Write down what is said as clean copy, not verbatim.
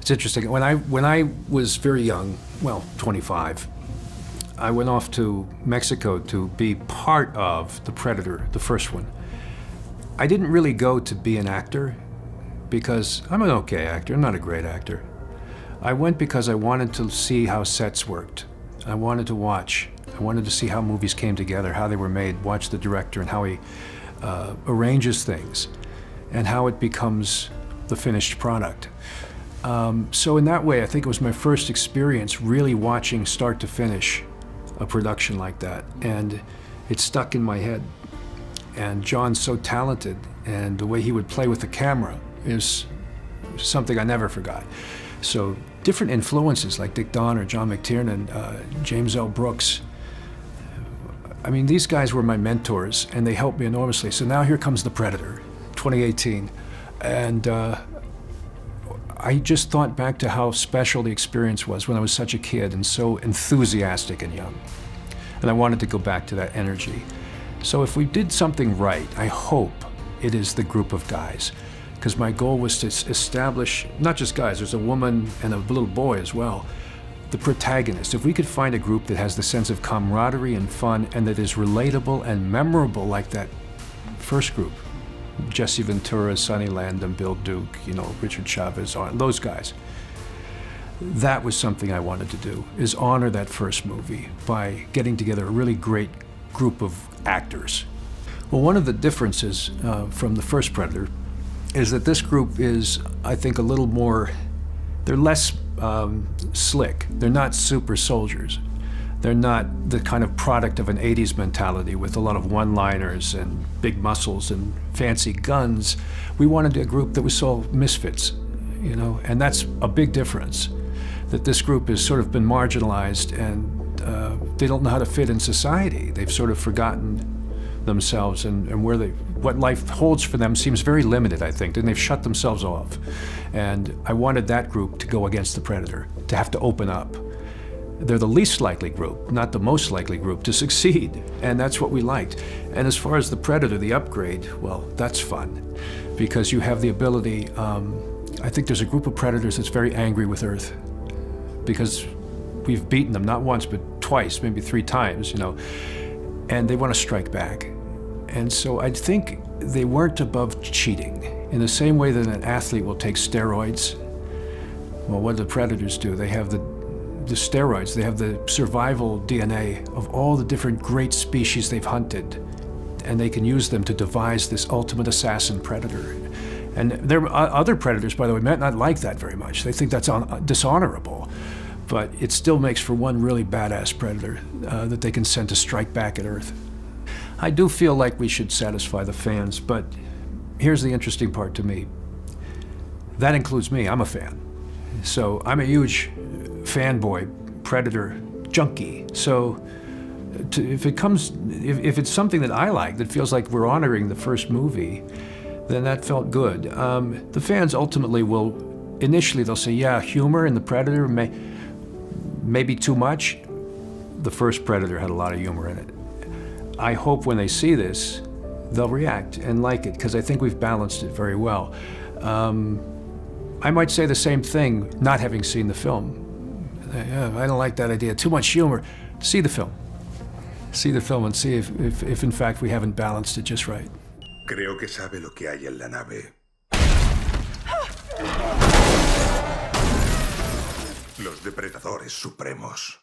It's interesting. When I was very young, well, 25, I went off to Mexico to be part of The Predator, the first one. I didn't really go to be an actor because I'm an okay actor, I'm not a great actor. I went because I wanted to see how sets worked. I wanted to watch. I wanted to see how movies came together, how they were made, watch the director and how he arranges things and how it becomes the finished product. So in that way, I think it was my first experience really watching start to finish a production like that, and it stuck in my head. And John's so talented, and the way he would play with the camera is something I never forgot. So different influences like Dick Donner, John McTiernan, James L. Brooks. I mean, these guys were my mentors, and they helped me enormously. So now here comes The Predator, 2018, and I just thought back to how special the experience was when I was such a kid and so enthusiastic and young. And I wanted to go back to that energy. So if we did something right, I hope it is the group of guys. Because my goal was to establish, not just guys, there's a woman and a little boy as well, the protagonist. If we could find a group that has the sense of camaraderie and fun and that is relatable and memorable like that first group, Jesse Ventura, Sonny Landham, Bill Duke, you know, Richard Chavez, those guys. That was something I wanted to do, is honor that first movie by getting together a really great group of actors. Well, one of the differences from the first Predator is that this group is, I think, a little more, they're less slick. They're not super soldiers. They're not the kind of product of an 80s mentality with a lot of one-liners and big muscles and fancy guns. We wanted a group that was so misfits, you know, and that's a big difference. That this group has sort of been marginalized and they don't know how to fit in society. They've sort of forgotten themselves and what life holds for them seems very limited, I think, and they've shut themselves off. And I wanted that group to go against the Predator, to have to open up. They're the least likely group, not the most likely group, to succeed, and that's what we liked. And as far as the Predator, the upgrade, well, that's fun, because you have the ability, I think there's a group of Predators that's very angry with Earth, because we've beaten them, not once, but twice, maybe 3 times, you know, and they want to strike back. And so I think they weren't above cheating. In the same way that an athlete will take steroids, well, what do the Predators do? They have the steroids, they have the survival DNA of all the different great species they've hunted, and they can use them to devise this ultimate assassin predator. And there are other predators, by the way, might not like that very much. They think that's dishonorable, but it still makes for one really badass predator that they can send to strike back at Earth. I do feel like we should satisfy the fans, but here's the interesting part to me. That includes me, I'm a fan. So I'm a huge fanboy, Predator junkie. So if it's something that I like, that feels like we're honoring the first movie, then that felt good. The fans ultimately will, initially they'll say, yeah, humor in the Predator may be too much. The first Predator had a lot of humor in it. I hope when they see this, they'll react and like it, because I think we've balanced it very well. I might say the same thing, not having seen the film. I don't like that idea, too much humor. See the film. See the film and see if in fact we haven't balanced it just right. Creo que sabe lo que hay en la nave. Los depredadores supremos.